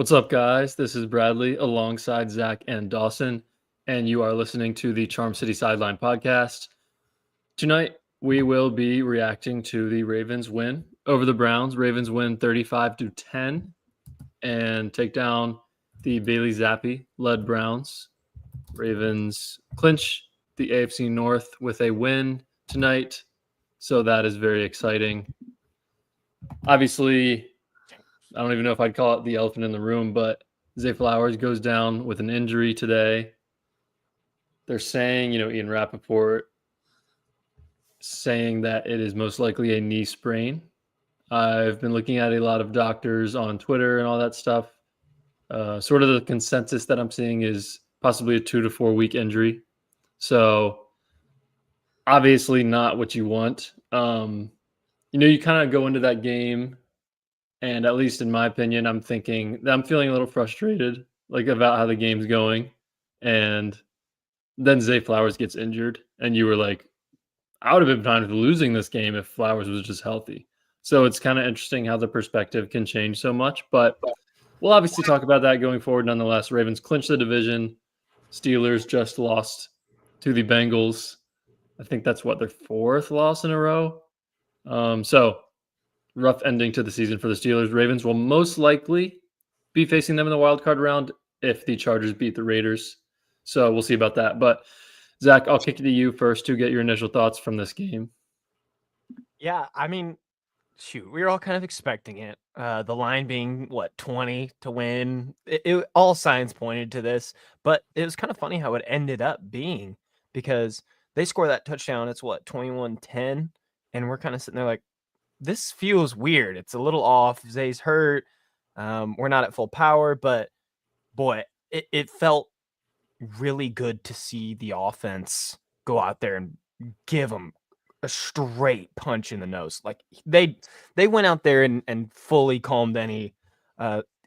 What's up, guys? This is Bradley alongside Zach and Dawson, and you are listening to the Charm City Sideline podcast. Tonight, we will be reacting to the Ravens win over the Browns. Ravens win 35-10 and take down the Bailey Zappi-led Browns. Ravens clinch the AFC North with a win tonight, so that is very exciting. Obviously, I don't even know if I'd call it the elephant in the room, but Zay Flowers goes down with an injury today. They're saying, Ian Rappaport saying that it is most likely a knee sprain. I've been looking at a lot of doctors on Twitter and all that stuff. Sort of the consensus that I'm seeing is possibly a 2 to 4 week injury. So obviously not what you want. You kind of go into that game, and at least in my opinion, I'm feeling a little frustrated, about how the game's going. And then Zay Flowers gets injured, and you were like, I would have been fine with losing this game if Flowers was just healthy. So it's kind of interesting how the perspective can change so much. But we'll obviously talk about that going forward nonetheless. Ravens clinch the division. Steelers just lost to the Bengals. I think that's their fourth loss in a row. So rough ending to the season for the Steelers. Ravens will most likely be facing them in the wild card round if the Chargers beat the Raiders. So we'll see about that. But Zach, I'll kick it to you first to get your initial thoughts from this game. Yeah, I mean, shoot, we were all kind of expecting it. The line being 20 to win. All signs pointed to this, but it was kind of funny how it ended up being, because they score that touchdown. It's 21-10, and we're kind of sitting there like, this feels weird. It's a little off. Zay's hurt. We're not at full power, but boy, it felt really good to see the offense go out there and give them a straight punch in the nose. Like they went out there and fully calmed any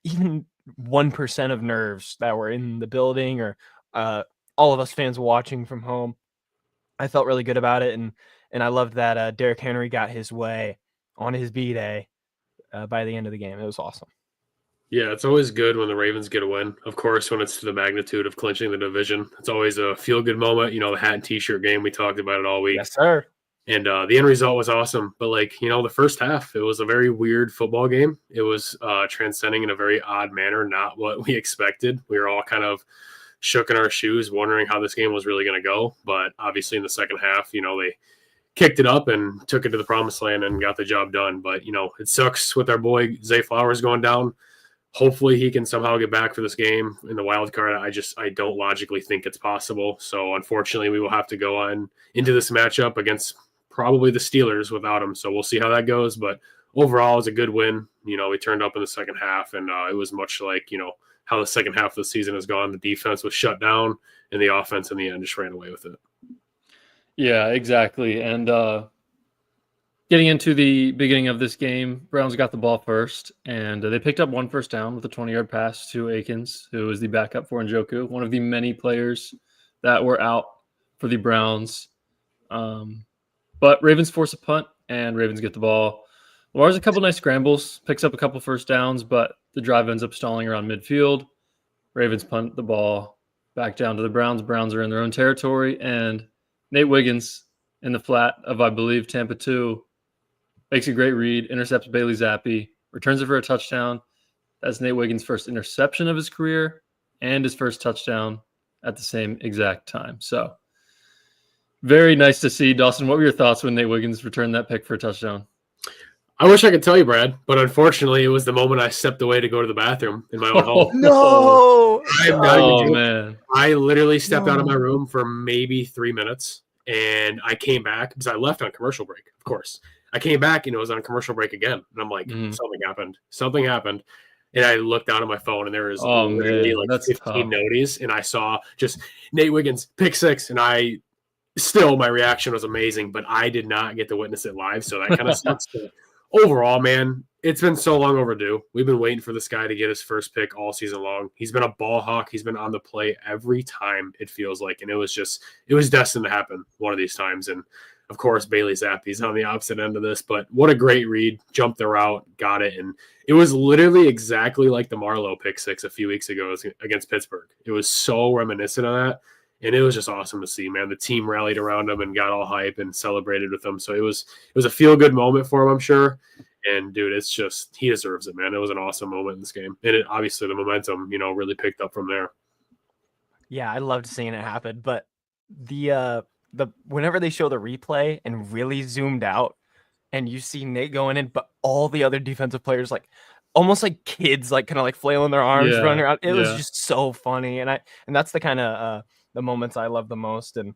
even 1% of nerves that were in the building or all of us fans watching from home. I felt really good about it, and I loved that Derrick Henry got his way on his B-Day by the end of the game. It was awesome. Yeah, it's always good when the Ravens get a win. Of course, when it's to the magnitude of clinching the division, it's always a feel-good moment. The hat and T-shirt game, we talked about it all week. Yes, sir. And the end result was awesome. But, the first half, it was a very weird football game. It was transcending in a very odd manner, not what we expected. We were all kind of shook in our shoes, wondering how this game was really going to go. But obviously in the second half, they kicked it up and took it to the promised land and got the job done. But, it sucks with our boy Zay Flowers going down. Hopefully he can somehow get back for this game in the wild card. I don't logically think it's possible. So unfortunately we will have to go on into this matchup against probably the Steelers without him. So we'll see how that goes. But overall, it was a good win. We turned up in the second half, and it was much like, how the second half of the season has gone. The defense was shut down, and the offense in the end just ran away with it. Yeah, exactly. And getting into the beginning of this game, Browns got the ball first, and they picked up one first down with a 20-yard pass to Akins, who was the backup for Njoku, one of the many players that were out for the Browns. But Ravens force a punt, and Ravens get the ball. Lamar's a couple nice scrambles, picks up a couple first downs, but the drive ends up stalling around midfield. Ravens punt the ball back down to the Browns. Browns are in their own territory, and Nate Wiggins in the flat of, I believe, Tampa 2 makes a great read, intercepts Bailey Zappi, returns it for a touchdown. That's Nate Wiggins' first interception of his career and his first touchdown at the same exact time. So very nice to see. Dawson, what were your thoughts when Nate Wiggins returned that pick for a touchdown? I wish I could tell you, Brad, but unfortunately it was the moment I stepped away to go to the bathroom in my own home. No! Man. I literally stepped out of my room for maybe 3 minutes, and I came back because I left on commercial break, of course. I came back and it was on commercial break again. And I'm like, Something happened. And I looked down at my phone and there was literally 15 noties. And I saw just Nate Wiggins, pick 6. And my reaction was amazing, but I did not get to witness it live. So that kind of sucks. Overall, man, it's been so long overdue. We've been waiting for this guy to get his first pick all season long. He's been a ball hawk. He's been on the play every time, it feels like. And it was destined to happen one of these times. And of course, Bailey Zappi's on the opposite end of this, but what a great read. Jumped the route, got it. And it was literally exactly like the Marlowe pick six a few weeks ago against Pittsburgh. It was so reminiscent of that. And it was just awesome to see, man. The team rallied around him and got all hype and celebrated with him. So it was a feel-good moment for him, I'm sure. And, dude, it's just – he deserves it, man. It was an awesome moment in this game. And obviously the momentum, really picked up from there. Yeah, I loved seeing it happen. But the whenever they show the replay and really zoomed out and you see Nate going in, but all the other defensive players almost like kids, kind of flailing their arms, running around. It was just so funny. And that's the kind of the moments I love the most. And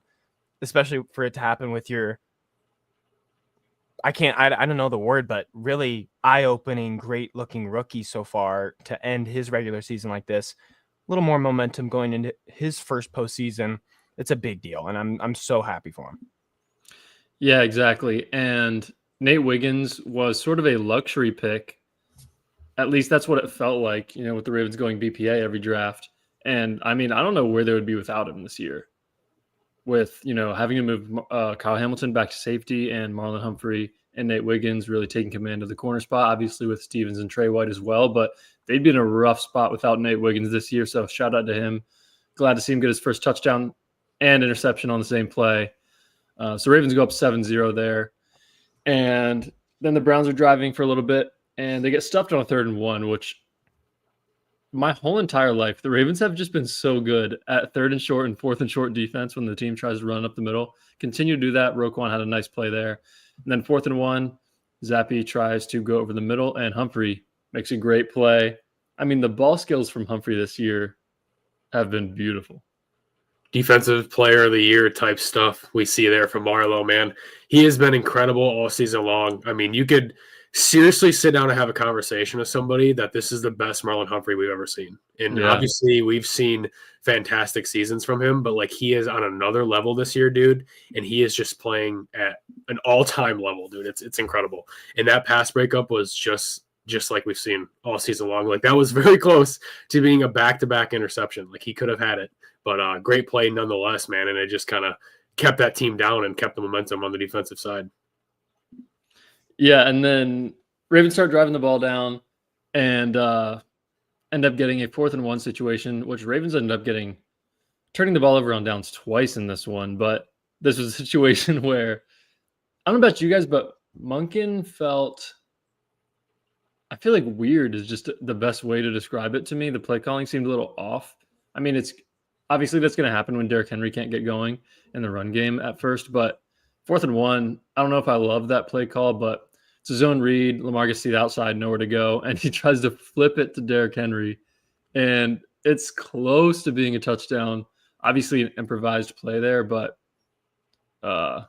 especially for it to happen with your – I don't know the word, but really eye-opening, great-looking rookie so far to end his regular season like this. A little more momentum going into his first postseason. It's a big deal, and I'm so happy for him. Yeah, exactly. And Nate Wiggins was sort of a luxury pick. At least that's what it felt like, with the Ravens going BPA every draft. And, I mean, I don't know where they would be without him this year. With, having to move Kyle Hamilton back to safety and Marlon Humphrey and Nate Wiggins really taking command of the corner spot, obviously with Stevens and Trey White as well. But they'd be in a rough spot without Nate Wiggins this year. So shout out to him. Glad to see him get his first touchdown and interception on the same play. So Ravens go up 7-0 there. And then the Browns are driving for a little bit, and they get stuffed on a 3rd and 1, which my whole entire life, the Ravens have just been so good at 3rd and short and 4th and short defense when the team tries to run up the middle. Continue to do that. Roquan had a nice play there. And then 4th and 1, Zappi tries to go over the middle, and Humphrey makes a great play. I mean, the ball skills from Humphrey this year have been beautiful. Defensive player of the year type stuff we see there from Marlowe, man. He has been incredible all season long. I mean, you could seriously sit down and have a conversation with somebody that this is the best Marlon Humphrey we've ever seen. And obviously we've seen fantastic seasons from him, but he is on another level this year, dude. And he is just playing at an all-time level, dude. It's incredible. And that pass breakup was just like we've seen all season long. That was very close to being a back-to-back interception. He could have had it, but great play nonetheless, man. And it just kind of kept that team down and kept the momentum on the defensive side. Yeah, and then Ravens start driving the ball down and end up getting a 4th and 1 situation, which Ravens ended up turning the ball over on downs twice in this one. But this was a situation where, I don't know about you guys, but Monken felt, I feel like weird is just the best way to describe it to me. The play calling seemed a little off. I mean, it's obviously that's going to happen when Derrick Henry can't get going in the run game at first, but 4th and 1, I don't know if I love that play call, but it's a zone read. Lamar gets to the outside, nowhere to go, and he tries to flip it to Derrick Henry, and it's close to being a touchdown. Obviously, an improvised play there, but I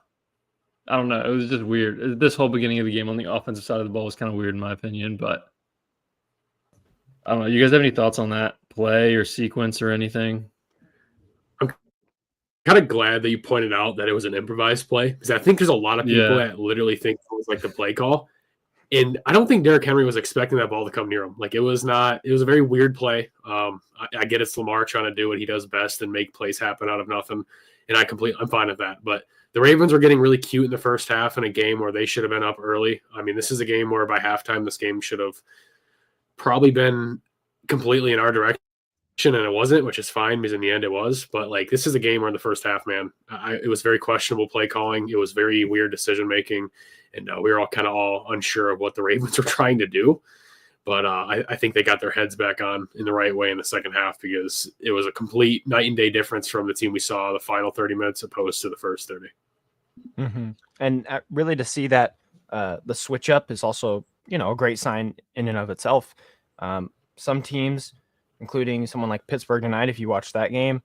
don't know. It was just weird. This whole beginning of the game on the offensive side of the ball was kind of weird in my opinion, but I don't know. You guys have any thoughts on that play or sequence or anything? Kind of glad that you pointed out that it was an improvised play, because I think there's a lot of people that literally think it was the play call. And I don't think Derrick Henry was expecting that ball to come near him. It was a very weird play. I get it's Lamar trying to do what he does best and make plays happen out of nothing. And I'm fine with that. But the Ravens were getting really cute in the first half in a game where they should have been up early. I mean, this is a game where by halftime, this game should have probably been completely in our direction. And it wasn't, which is fine because in the end it was. But this is a game where in the first half, man, it was very questionable play calling. It was very weird decision making, and we were all unsure of what the Ravens were trying to do. But I think they got their heads back on in the right way in the second half, because it was a complete night and day difference from the team we saw the final 30 minutes opposed to the first 30. Mm-hmm. And really to see that the switch up is also, a great sign in and of itself. Some teams, including someone like Pittsburgh tonight, if you watch that game,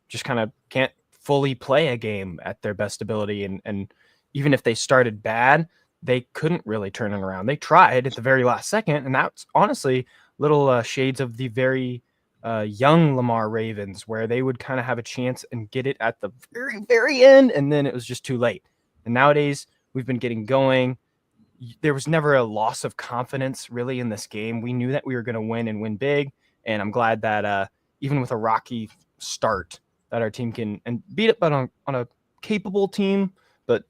just kind of can't fully play a game at their best ability. And even if they started bad, they couldn't really turn it around. They tried at the very last second, and that's honestly little shades of the very young Lamar Ravens, where they would kind of have a chance and get it at the very, very end, and then it was just too late. And nowadays, we've been getting going. There was never a loss of confidence really in this game. We knew that we were going to win and win big. And I'm glad that even with a rocky start, that our team can and beat it on a capable team, but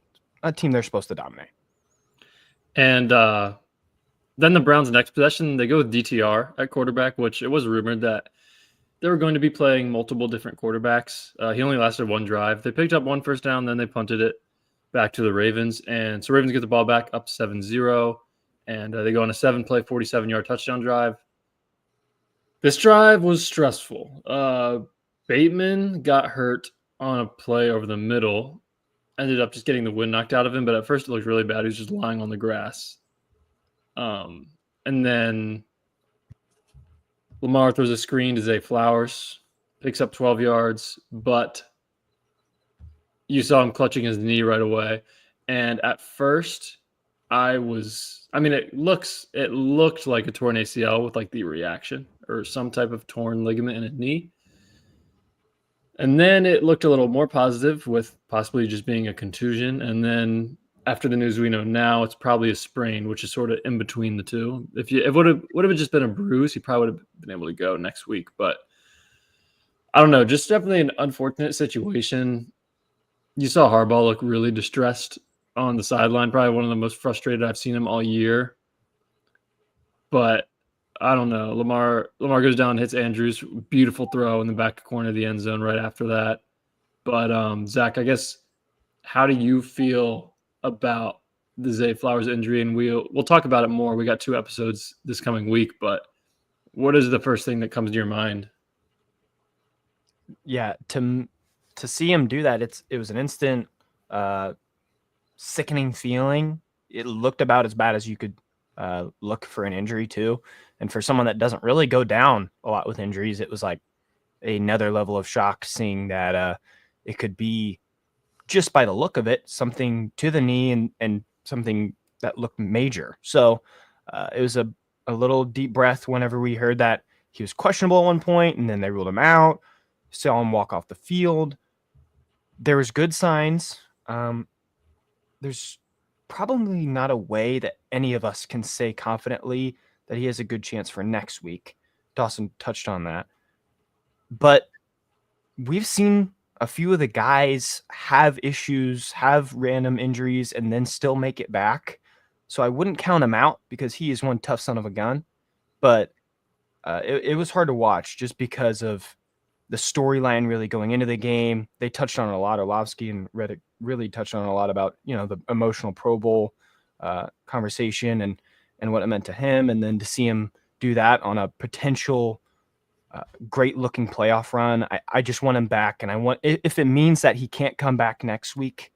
a team they're supposed to dominate. And then the Browns' next possession, they go with DTR at quarterback, which it was rumored that they were going to be playing multiple different quarterbacks. He only lasted one drive. They picked up one first down, then they punted it back to the Ravens. And so Ravens get the ball back up 7-0, and they go on a 7-play, 47-yard touchdown drive. This drive was stressful. Bateman got hurt on a play over the middle, ended up just getting the wind knocked out of him, but at first it looked really bad. He was just lying on the grass. And then Lamar throws a screen to Zay Flowers, picks up 12 yards, but you saw him clutching his knee right away. And at first, it looked like a torn ACL with like the reaction or some type of torn ligament in a knee. And then it looked a little more positive with possibly just being a contusion. And then after the news we know now, it's probably a sprain, which is sort of in between the two. If it would have just been a bruise, he probably would have been able to go next week. But I don't know, just definitely an unfortunate situation. You saw Harbaugh look really distressed on the sideline, probably one of the most frustrated I've seen him all year. But I don't know. Lamar goes down, hits Andrews, beautiful throw in the back corner of the end zone right after that. But Zach, I guess, how do you feel about the Zay Flowers injury? And we'll talk about it more. We got 2 episodes this coming week, but what is the first thing that comes to your mind? Yeah, to see him do that, it was an instant sickening feeling. It looked about as bad as you could look for an injury too. And for someone that doesn't really go down a lot with injuries, it was like another level of shock seeing that it could be, just by the look of it, something to the knee and something that looked major. So it was a little deep breath whenever we heard that he was questionable at one point, and then they ruled him out, saw him walk off the field. There was good signs. There's probably not a way that any of us can say confidently that he has a good chance for next week. Dawson touched on that. But we've seen a few of the guys have issues, have random injuries, and then still make it back. So I wouldn't count him out because he is one tough son of a gun. But it was hard to watch just because of the storyline really going into the game. They touched on a lot. Orlovsky and Reddick really touched on a lot about, the emotional Pro Bowl conversation and what it meant to him. And then to see him do that on a potential great looking playoff run, I just want him back. And if it means that he can't come back next week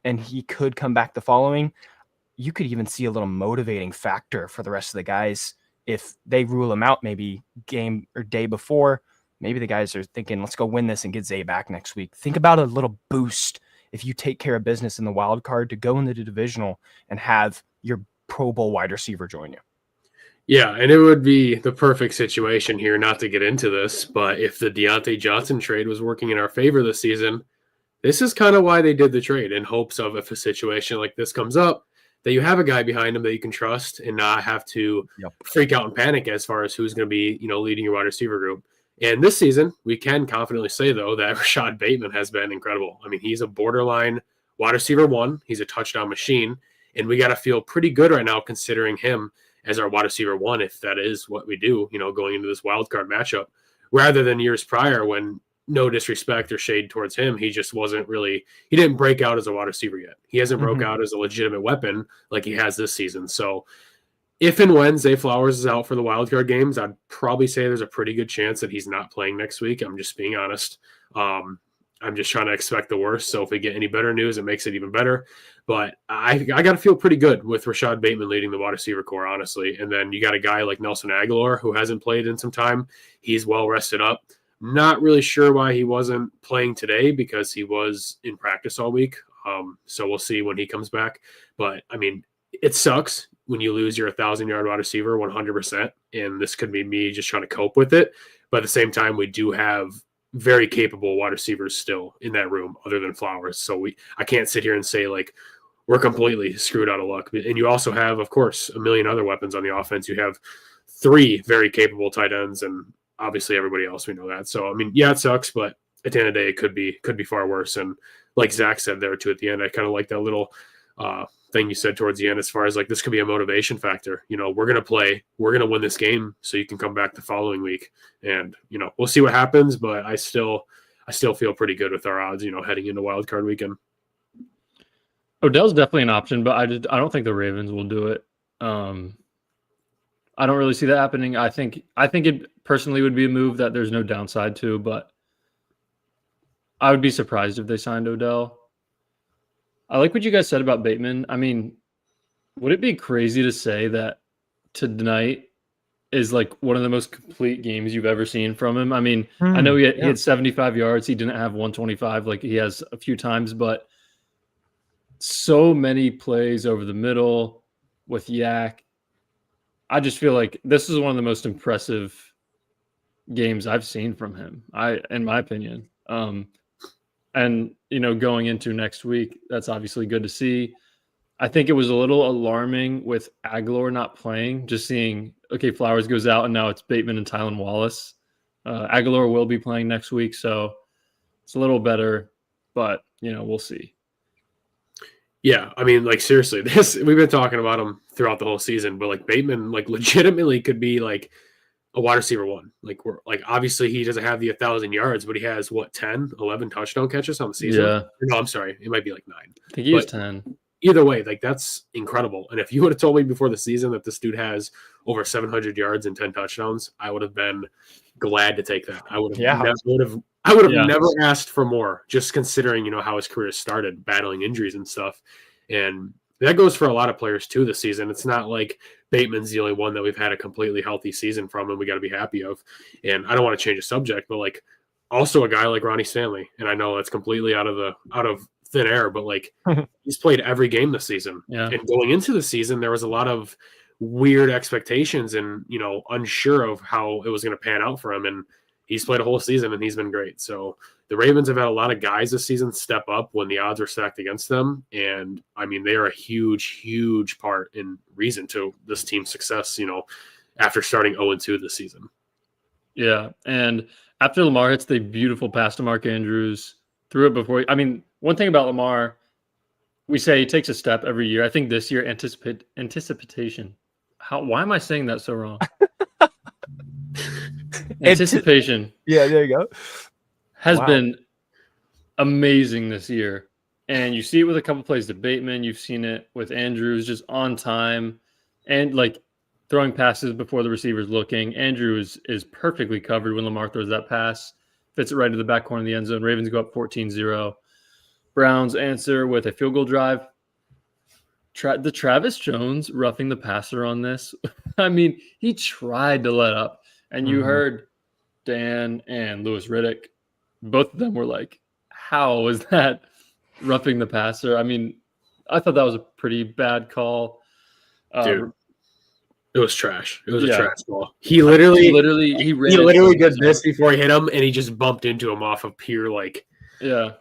and he could come back the following, you could even see a little motivating factor for the rest of the guys. If they rule him out maybe game or day before, maybe the guys are thinking, let's go win this and get Zay back next week. Think about a little boost if you take care of business in the wild card to go into the divisional and have your Pro Bowl wide receiver join you. Yeah, and it would be the perfect situation here, not to get into this, but if the Deontay Johnson trade was working in our favor this season, this is kind of why they did the trade, in hopes of, if a situation like this comes up, that you have a guy behind him that you can trust and not have to freak out and panic as far as who's going to be, leading your wide receiver group. And this season, we can confidently say, though, that Rashad Bateman has been incredible. I mean, he's a borderline wide receiver 1. He's a touchdown machine. And we got to feel pretty good right now considering him as our wide receiver 1, if that is what we do, going into this wild card matchup, rather than years prior when, no disrespect or shade towards him, he just wasn't really – he didn't break out as a wide receiver yet. He hasn't broke out as a legitimate weapon like he has this season. So if and when Zay Flowers is out for the wildcard games, I'd probably say there's a pretty good chance that he's not playing next week. I'm just being honest. I'm just trying to expect the worst. So if we get any better news, it makes it even better. But I got to feel pretty good with Rashad Bateman leading the wide receiver core, honestly. And then you got a guy like Nelson Aguilar who hasn't played in some time. He's well rested up. Not really sure why he wasn't playing today because he was in practice all week. So we'll see when he comes back. But, I mean, it sucks when you lose your 1,000-yard wide receiver 100%, and this could be me just trying to cope with it. But at the same time, we do have very capable wide receivers still in that room other than Flowers. So I can't sit here and say, like, we're completely screwed out of luck. And you also have, of course, a million other weapons on the offense. You have 3 very capable tight ends, and obviously everybody else, we know that. So, I mean, yeah, it sucks, but at the end of the day, it could be far worse. And like Zach said there too at the end, I kind of like that little thing you said towards the end, as far as like this could be a motivation factor. We're gonna play, we're gonna win this game, so you can come back the following week, and we'll see what happens. But I still feel pretty good with our odds, heading into Wild Card weekend. Odell's definitely an option, but I don't think the Ravens will do it. I don't really see that happening. I think it personally would be a move that there's no downside to, but I would be surprised if they signed Odell. I like what you guys said about Bateman. I mean, would it be crazy to say that tonight is like one of the most complete games you've ever seen from him? I mean, I know he had 75 yards. He didn't have 125 like he has a few times, but so many plays over the middle with Yak. I just feel like this is one of the most impressive games I've seen from him, in my opinion. And, going into next week, that's obviously good to see. I think it was a little alarming with Aguilar not playing, just seeing, okay, Flowers goes out, and now it's Bateman and Tylan Wallace. Aguilar will be playing next week, so it's a little better, but, we'll see. Yeah, I mean, like, seriously, we've been talking about him throughout the whole season, but like Bateman, like, legitimately could be like a wide receiver one. Like, obviously he doesn't have the 1,000 yards, but he has 10, 11 touchdown catches on the season. Yeah. No, I'm sorry, it might be like 9. I think he has 10. Either way, like, that's incredible. And if you would have told me before the season that this dude has over 700 yards and 10 touchdowns, I would have been glad to take that. I would have never asked for more, just considering, how his career started, battling injuries and stuff. And that goes for a lot of players too this season. It's not like Bateman's the only one that we've had a completely healthy season from, and we got to be happy of. And I don't want to change the subject, but like also a guy like Ronnie Stanley, and I know that's completely out of thin air, but like he's played every game this season. Yeah. And going into the season, there was a lot of weird expectations and, unsure of how it was going to pan out for him. And he's played a whole season and he's been great. So the Ravens have had a lot of guys this season step up when the odds were stacked against them. And I mean, they are a huge, huge part and reason to this team's success, after starting 0-2 this season. Yeah. And after Lamar hits the beautiful pass to Mark Andrews, threw it before. I mean, one thing about Lamar, we say he takes a step every year. I think this year, anticipation. Why am I saying that so wrong? Anticipation. Yeah, there you go. Has been amazing this year. And you see it with a couple plays to Bateman. You've seen it with Andrews, just on time and like throwing passes before the receiver's looking. Andrews is perfectly covered when Lamar throws that pass. Fits it right to the back corner of the end zone. Ravens go up 14-0. Browns answer with a field goal drive. The Travis Jones roughing the passer on this. I mean, he tried to let up. And you heard Dan and Louis Riddick. Both of them were like, how was that roughing the passer? I mean, I thought that was a pretty bad call. Dude, it was trash. It was a trash ball. He literally did this before he hit him, and he just bumped into him off of pure, like, dude,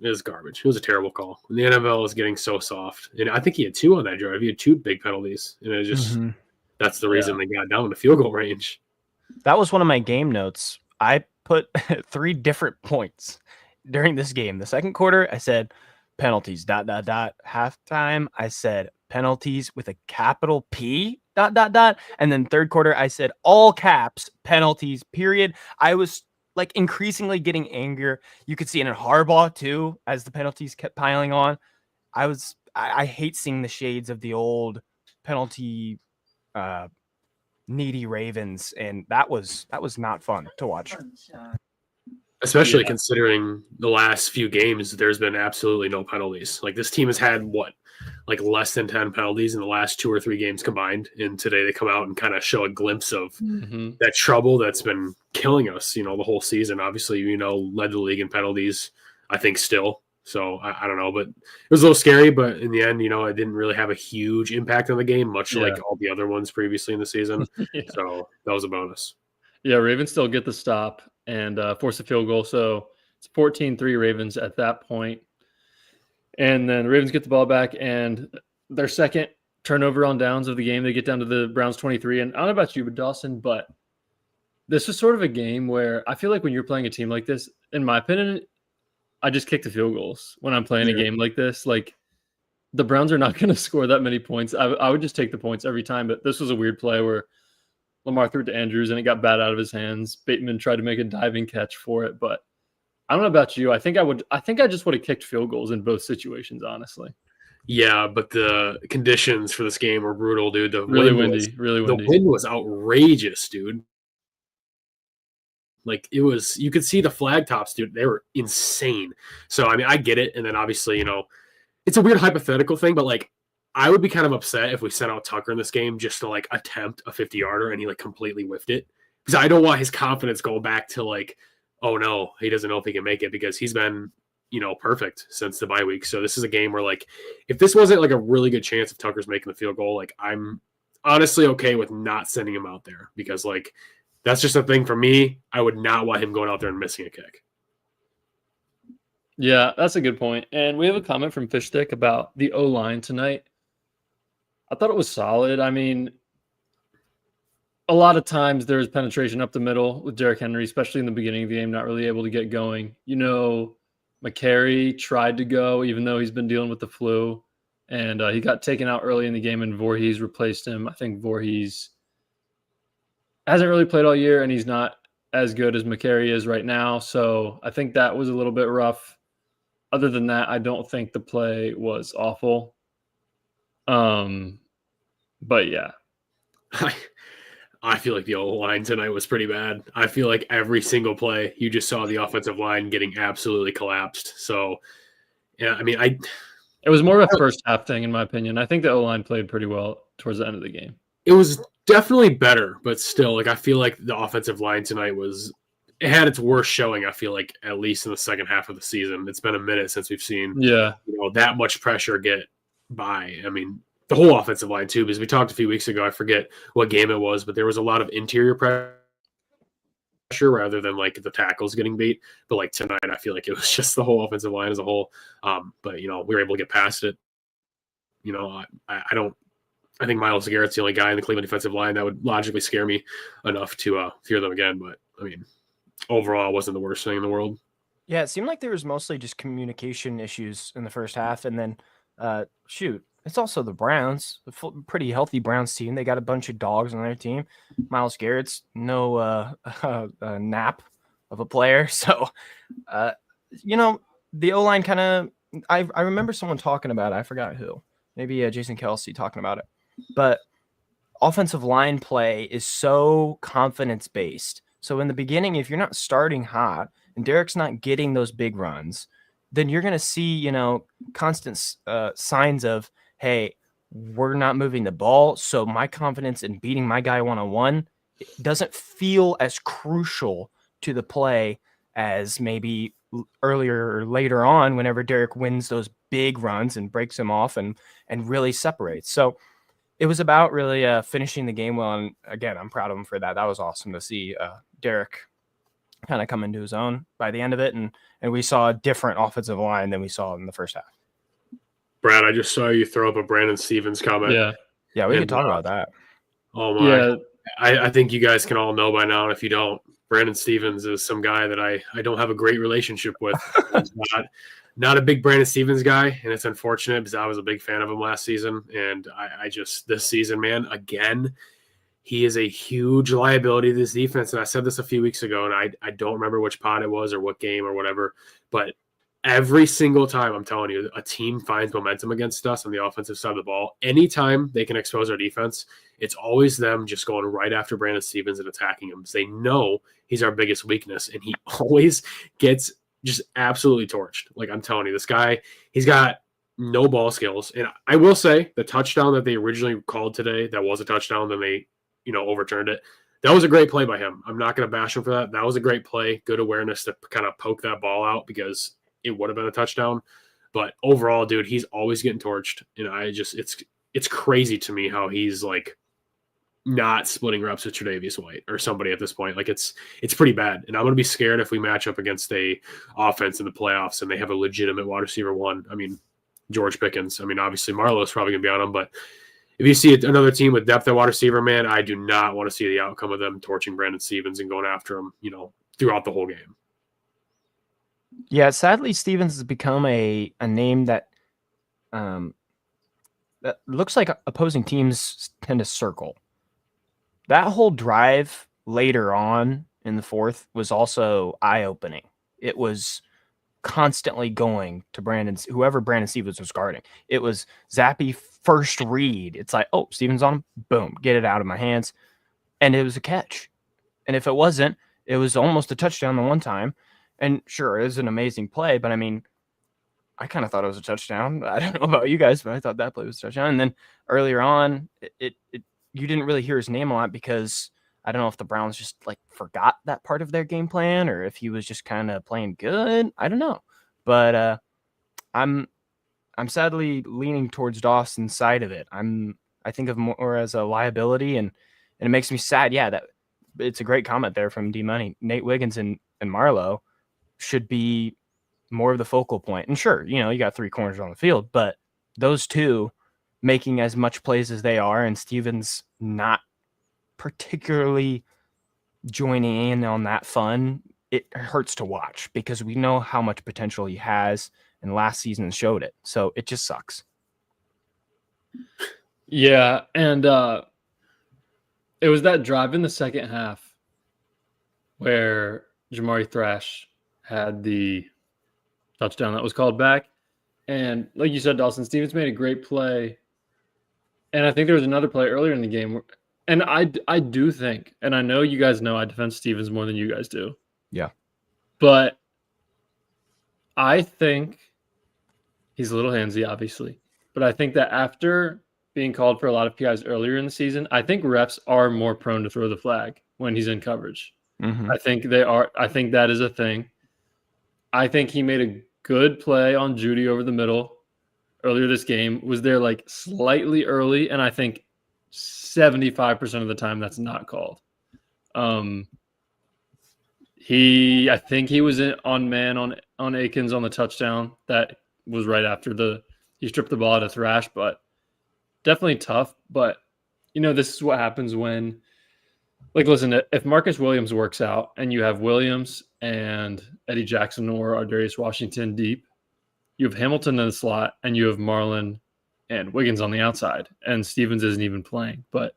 it was garbage. It was a terrible call. The NFL is getting so soft. And I think he had 2 on that drive. He had 2 big penalties. And it just that's the reason they got down to field goal range. That was one of my game notes. I put 3 different points during this game. The second quarter, I said penalties, ... Halftime, I said penalties with a capital P, ... And then third quarter, I said all caps, penalties, period. I was like increasingly getting angrier. You could see it in Harbaugh too, as the penalties kept piling on. I hate seeing the shades of the old penalty needy Ravens, and that was not fun to watch. Especially considering the last few games, there's been absolutely no penalties. Like, this team has had less than 10 penalties in the last 2 or 3 games combined. And today they come out and kind of show a glimpse of that trouble that's been killing us, the whole season. Obviously, led the league in penalties, I think, still. So I don't know, but it was a little scary. But in the end, it didn't really have a huge impact on the game, much like all the other ones previously in the season. So that was a bonus. Yeah, Ravens still get the stop and force a field goal. So it's 14-3 Ravens at that point. And then Ravens get the ball back, and their second turnover on downs of the game, they get down to the Browns 23. And I don't know about you, but Dawson, but this is sort of a game where I feel like when you're playing a team like this, in my opinion, I just kick the field goals when I'm playing a game like this. Like, the Browns are not going to score that many points. I would just take the points every time, but this was a weird play where Lamar threw it to Andrews and it got bad out of his hands. Bateman tried to make a diving catch for it, but I don't know about you. I think I just would have kicked field goals in both situations, honestly. Yeah, but the conditions for this game were brutal, dude. Really windy. The wind was outrageous, dude. Like it was, you could see the flag tops, dude. They were insane. So I mean, I get it, and then obviously, it's a weird hypothetical thing, but like, I would be kind of upset if we sent out Tucker in this game just to like attempt a 50-yarder and he like completely whiffed it, because I don't want his confidence go back to like, oh no, he doesn't know if he can make it, because he's been perfect since the bye week. So this is a game where like, if this wasn't like a really good chance of Tucker's making the field goal, like I'm honestly okay with not sending him out there, because like that's just a thing for me. I would not want him going out there and missing a kick. Yeah, that's a good point. And we have a comment from Fishstick about the O-line tonight. I thought it was solid. I mean, a lot of times there's penetration up the middle with Derrick Henry, especially in the beginning of the game, not really able to get going. McCary tried to go, even though he's been dealing with the flu, and he got taken out early in the game, and Voorhees replaced him. I think Voorhees hasn't really played all year, and he's not as good as McCary is right now. So I think that was a little bit rough. Other than that, I don't think the play was awful. But yeah. I feel like the O-line tonight was pretty bad. I feel like every single play, you just saw the offensive line getting absolutely collapsed. So, yeah, I mean, it was more of a first half thing, in my opinion. I think the O-line played pretty well towards the end of the game. It was definitely better, but still, like, I feel like the offensive line tonight it had its worst showing, I feel like, at least in the second half of the season. It's been a minute since we've seen that much pressure get by. I mean, the whole offensive line too, because we talked a few weeks ago, I forget what game it was, but there was a lot of interior pressure rather than like the tackles getting beat. But like tonight, I feel like it was just the whole offensive line as a whole. But we were able to get past it. I think Myles Garrett's the only guy in the Cleveland defensive line that would logically scare me enough to fear them again. But I mean, overall, it wasn't the worst thing in the world. Yeah, it seemed like there was mostly just communication issues in the first half, and then it's also the Browns, a pretty healthy Browns team. They got a bunch of dogs on their team. Myles Garrett's no nap of a player. So, the O-line kind of – I remember someone talking about it. I forgot who. Maybe Jason Kelsey talking about it. But offensive line play is so confidence-based. So in the beginning, if you're not starting hot and Derrick's not getting those big runs, then you're going to see, constant signs of, hey, we're not moving the ball, so my confidence in beating my guy one-on-one doesn't feel as crucial to the play as maybe earlier or later on whenever Derrick wins those big runs and breaks him off and really separates. So it was about really finishing the game well, and again, I'm proud of him for that. That was awesome to see Derrick kind of come into his own by the end of it, and we saw a different offensive line than we saw in the first half. Brad, I just saw you throw up a Brandon Stevens comment. Yeah, we can talk about that. Oh my! Yeah. I think you guys can all know by now. And if you don't, Brandon Stevens is some guy that I don't have a great relationship with. Not a big Brandon Stevens guy, and it's unfortunate because I was a big fan of him last season. And I just this season, man, again, he is a huge liability to this defense. And I said this a few weeks ago, and I don't remember which pod it was or what game or whatever, but every single time, I'm telling you, a team finds momentum against us on the offensive side of the ball. Anytime they can expose our defense, it's always them just going right after Brandon Stevens and attacking him. They know he's our biggest weakness, and he always gets just absolutely torched. Like, I'm telling you, this guy, he's got no ball skills. And I will say the touchdown that they originally called today, that was a touchdown, then they, overturned it. That was a great play by him. I'm not going to bash him for that. That was a great play. Good awareness to kind of poke that ball out because it would have been a touchdown. But overall, dude, he's always getting torched. And it's crazy to me how he's like not splitting reps with Tre'Davious White or somebody at this point. Like it's pretty bad. And I'm going to be scared if we match up against a offense in the playoffs and they have a legitimate wide receiver one. I mean, George Pickens. I mean, obviously Marlowe's probably going to be on him, but if you see another team with depth at wide receiver, man, I do not want to see the outcome of them torching Brandon Stevens and going after him, throughout the whole game. Yeah, sadly, Stevens has become a name that that looks like opposing teams tend to circle. That whole drive later on in the fourth was also eye-opening. It was constantly going to whoever Brandon Stevens was guarding. It was zappy first read. It's like, oh, Stevens on him, boom, get it out of my hands. And it was a catch. And if it wasn't, it was almost a touchdown the one time. And sure, it was an amazing play, but I mean, I kind of thought it was a touchdown. I don't know about you guys, but I thought that play was a touchdown. And then earlier on, you didn't really hear his name a lot because I don't know if the Browns just like forgot that part of their game plan or if he was just kind of playing good. I don't know. But I'm sadly leaning towards Dawson's side of it. I think of more as a liability, and it makes me sad. Yeah, that it's a great comment there from D Money. Nate Wiggins and Marlowe should be more of the focal point. And sure, you got three corners on the field, but those two making as much plays as they are, and Stevens not particularly joining in on that fun, it hurts to watch because we know how much potential he has, and last season showed it. So it just sucks. Yeah, and it was that drive in the second half where Jamari Thrash had the touchdown that was called back. And like you said, Dawson, Stevens made a great play. And I think there was another play earlier in the game. And I do think, and I know you guys know I defend Stevens more than you guys do. Yeah. But I think he's a little handsy, obviously. But I think that after being called for a lot of PIs earlier in the season, I think refs are more prone to throw the flag when he's in coverage. Mm-hmm. I think they are. I think that is a thing. I think he made a good play on Judy over the middle earlier this game. Was there like slightly early, and I think 75% of the time that's not called. I think he was on man on Akins on the touchdown. That was right after he stripped the ball out of Thrash, but definitely tough. But this is what happens when, like, listen, if Marcus Williams works out and you have Williams and Eddie Jackson or Ardarius Washington deep, you have Hamilton in the slot and you have Marlon and Wiggins on the outside, and Stevens isn't even playing. But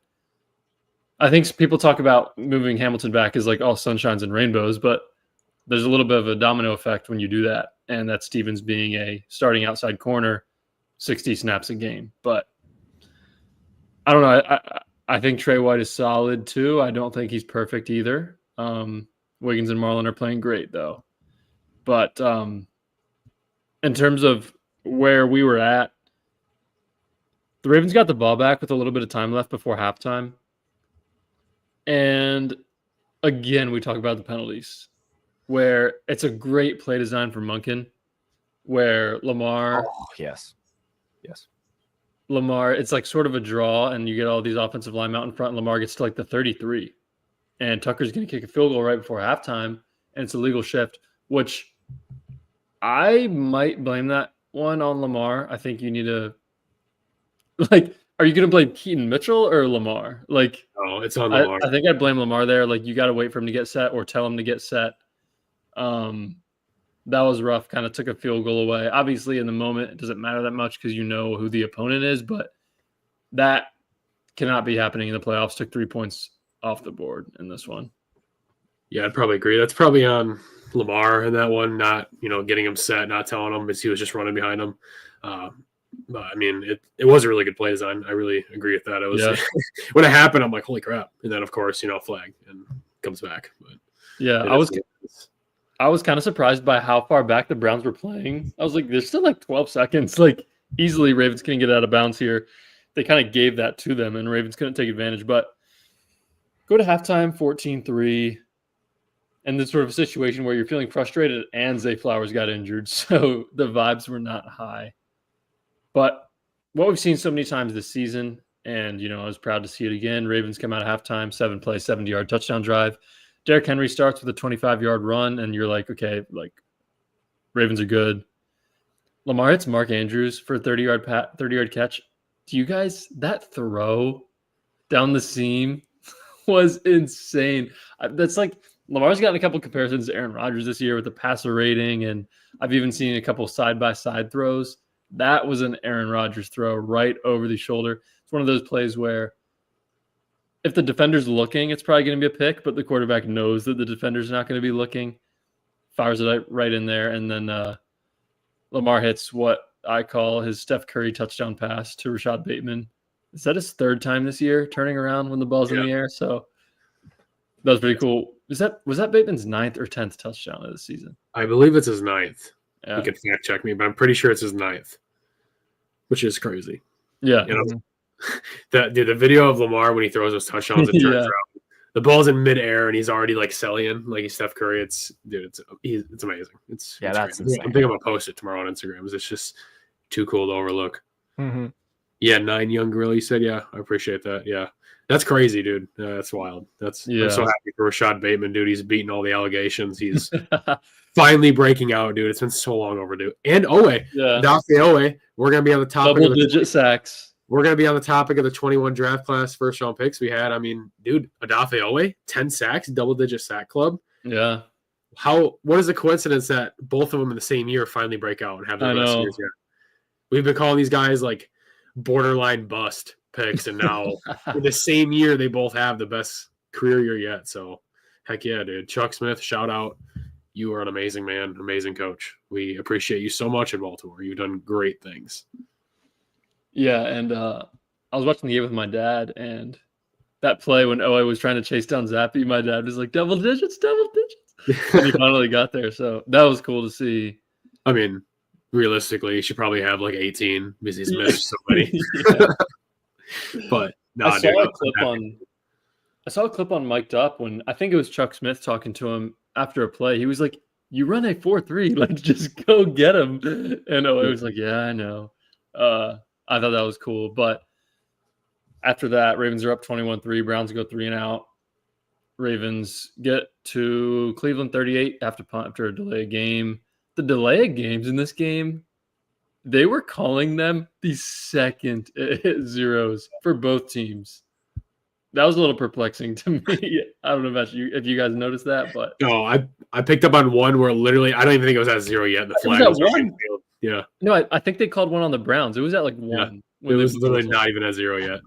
I think people talk about moving Hamilton back as like all sunshines and rainbows, but there's a little bit of a domino effect when you do that, and that's Stevens being a starting outside corner, 60 snaps a game. But I don't know. I think Trey White is solid too. I don't think he's perfect either. Wiggins and Marlon are playing great though. But in terms of where we were at, the Ravens got the ball back with a little bit of time left before halftime. And again, we talk about the penalties, where it's a great play design for Monken, where Lamar. Oh, yes. Lamar, it's like sort of a draw, and you get all these offensive line out in front, and Lamar gets to like the 33. And Tucker's going to kick a field goal right before halftime, and it's a legal shift, which I might blame that one on Lamar. I think you need to, like, are you going to blame Keaton Mitchell or Lamar? Like, oh, it's on Lamar. I think I'd blame Lamar there. Like, you got to wait for him to get set or tell him to get set. That was rough. Kind of took a field goal away. Obviously, in the moment, it doesn't matter that much because you know who the opponent is, but that cannot be happening in the playoffs. Took 3 points off the board in this one. Yeah, I'd probably agree. That's probably on Lamar in that one, not getting him set, not telling him because he was just running behind him. But I mean, it was a really good play design. I really agree with that. It was when it happened, I'm like, holy crap! And then of course, flag and comes back. But yeah, I was kind of surprised by how far back the Browns were playing. I was like, there's still like 12 seconds. Like, easily Ravens couldn't get out of bounds here. They kind of gave that to them, and Ravens couldn't take advantage. But go to halftime, 14-3, and this sort of a situation where you're feeling frustrated and Zay Flowers got injured, so the vibes were not high. But what we've seen so many times this season, and, I was proud to see it again, Ravens come out of halftime, 7-play, 70-yard touchdown drive. Derrick Henry starts with a 25-yard run, and you're like, okay, like, Ravens are good. Lamar hits Mark Andrews for a 30-yard catch. Do you guys, that throw down the seam was insane. That's like, Lamar's gotten a couple comparisons to Aaron Rodgers this year with the passer rating, and I've even seen a couple side-by-side throws. That was an Aaron Rodgers throw right over the shoulder. It's one of those plays where if the defender's looking, it's probably going to be a pick, but the quarterback knows that the defender's not going to be looking. Fires it right in there, and then Lamar hits what I call his Steph Curry touchdown pass to Rashad Bateman. Is that his third time this year turning around when the ball's in the air? So that was pretty cool. Was that Bateman's 9th or 10th touchdown of the season? I believe it's his 9th. Yeah. You can fact check me, but I'm pretty sure it's his 9th, which is crazy. Yeah. You know, the video of Lamar when he throws those touchdowns and turns around, the ball's in midair and he's already like selling like he's Steph Curry. It's amazing. It's that's crazy. insane. I'm thinking about post it tomorrow on Instagram. It's just too cool to overlook. Mm-hmm. Yeah, 9 young gorilla. You said, yeah, I appreciate that. Yeah, that's crazy, dude. That's wild. I'm so happy for Rashad Bateman, dude. He's beating all the allegations. He's finally breaking out, dude. It's been so long overdue. And Dafe Owe, we're gonna be on the topic of double-digit sacks. We're gonna be on the topic of the 21 draft class first round picks we had. I mean, dude, Dafe Owe, 10 sacks, double-digit sack club. Yeah. What is the coincidence that both of them in the same year finally break out and have their best years yet? We've been calling these guys like borderline bust picks, and now in the same year they both have the best career year yet. So heck yeah, dude. Chuck Smith, shout out. You are an amazing man, amazing coach. We appreciate you so much in Baltimore. You've done great things. Yeah, and I was watching the game with my dad, and that play when Owe was trying to chase down Zappy, my dad was like, double digits. And he finally got there. So that was cool to see. I mean, realistically, he should probably have like 18 because he's missed so many. But I saw a clip on Mic'd Up when I think it was Chuck Smith talking to him after a play. He was like, "You run a 4-3, like just go get him." And Owe was like, "Yeah, I know." I thought that was cool. But after that, Ravens are up 21-3. Browns go 3 and out. Ravens get to Cleveland 38 after a delay game. The delay games in this game, they were calling them the second zeros for both teams. That was a little perplexing to me. I don't know about you, if you guys noticed that, but no, I picked up on one where literally I don't even think it was at 0 yet. The flag was at 1. Yeah. No, I think they called one on the Browns. It was at like 1. Yeah. It was literally not even at 0 yet.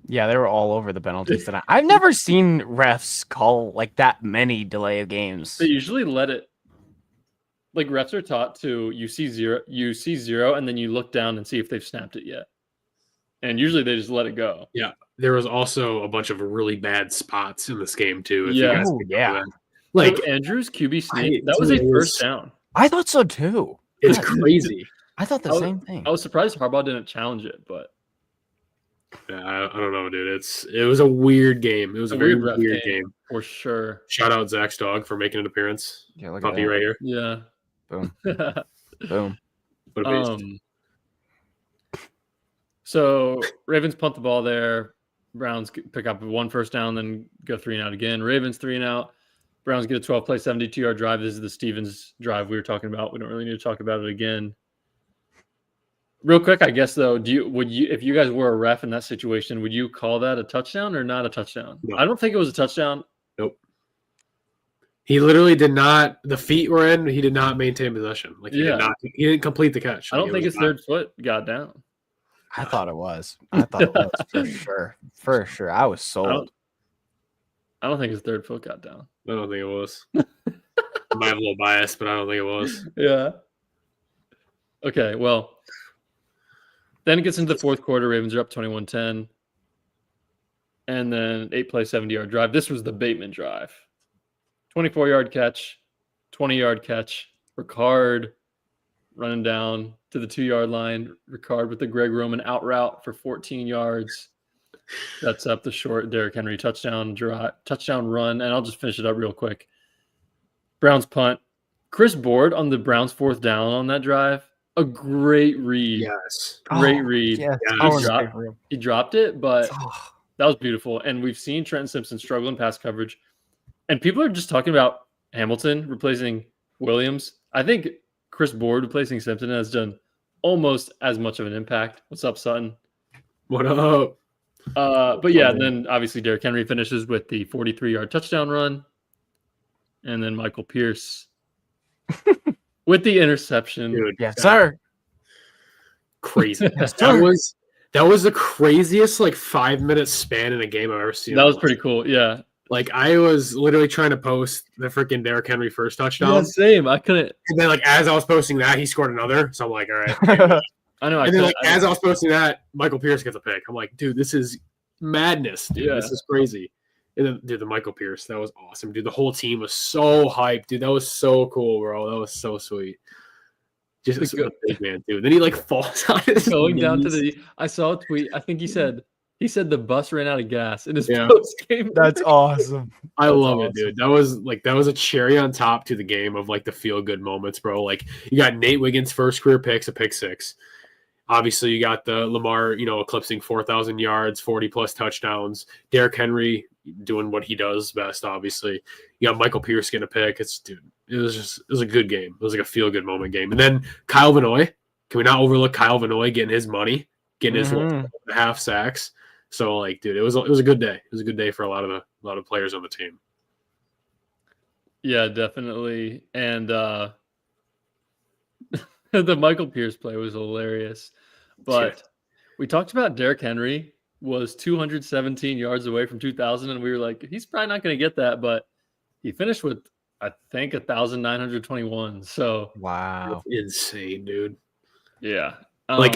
Yeah, they were all over the penalties tonight. I've never seen refs call like that many delay of games. They usually let it. Like refs are taught to you see zero, and then you look down and see if they've snapped it yet. And usually they just let it go. Yeah. There was also a bunch of really bad spots in this game too. Like Andrews QB sneak. That was a first down. I thought so too. It's crazy. I thought the same thing. I was surprised Harbaugh didn't challenge it, but yeah, I don't know, dude. It was a weird game. It was a very weird game for sure. Shout out Zach's dog for making an appearance. Yeah, look Puppy at that. right here. Yeah. Boom. Boom. What a beast. So Ravens punt the ball there. Browns pick up 1 first down, then go 3 and out again. Ravens 3 and out. Browns get a 12-play, 72-yard drive. This is the Stevens drive we were talking about. We don't really need to talk about it again. Real quick, I guess though, if you guys were a ref in that situation, would you call that a touchdown or not a touchdown? No. I don't think it was a touchdown. Nope. He literally did not. The feet were in. He did not maintain possession. Like he didn't complete the catch. I don't think his third foot got down. I thought it was. For sure. For sure. I was sold. I don't think his third foot got down. I don't think it was. I might have a little bias, but I don't think it was. Yeah. Okay, well, then it gets into the fourth quarter. Ravens are up 21-10. And then 8-play, 70-yard drive. This was the Bateman drive. 24-yard catch, 20-yard catch. Ricard running down to the 2-yard line. Ricard with the Greg Roman out route for 14 yards. That's up the short Derrick Henry touchdown run. And I'll just finish it up real quick. Browns punt. Chris Board on the Browns 4th down on that drive. A great read. Yes. Great read. Yes. He dropped it, but that was beautiful. And we've seen Trent Simpson struggle in pass coverage. And people are just talking about Hamilton replacing Williams. I think Chris Board replacing Simpson has done almost as much of an impact. What's up, Sutton? What up? But yeah, and then obviously Derrick Henry finishes with the 43-yard touchdown run. And then Michael Pierce with the interception. Dude, yes, sir. crazy. Yes, that sir. was the craziest like 5-minute span in a game I've ever seen. That was pretty cool. Yeah. Like I was literally trying to post the freaking Derrick Henry first touchdown. Yeah, same. I couldn't. And then like as I was posting that, he scored another. So I'm like, all right. I know. And then like as I was posting that, Michael Pierce gets a pick. I'm like, dude, this is madness, dude. Yeah. This is crazy. And then, dude, the Michael Pierce, that was awesome, dude. The whole team was so hyped, dude. That was so cool, bro. That was so sweet. Just a big man, dude. Then he like falls on his going knees. down to the. I saw a tweet. I think he said the bus ran out of gas in his Yeah. post game. That's awesome. I That's love awesome. it, dude. That was a cherry on top to the game of like the feel good moments, bro. Like you got Nate Wiggins' first career picks, a pick six. Obviously, you got the Lamar, eclipsing 4,000 yards, 40 plus touchdowns. Derrick Henry doing what he does best. Obviously, you got Michael Pierce getting a pick. It was a good game. It was like a feel good moment game. And then Kyle Vanoy. Can we not overlook Kyle Vanoy getting his money, getting his 1.5 sacks? So like, dude, it was a good day. It was a good day for a lot of players on the team. Yeah, definitely. And the Michael Pierce play was hilarious. But we talked about Derrick Henry was 217 yards away from 2,000, and we were like, he's probably not going to get that, but he finished with, I think, 1,921. So Wow. That's insane, dude. yeah. Like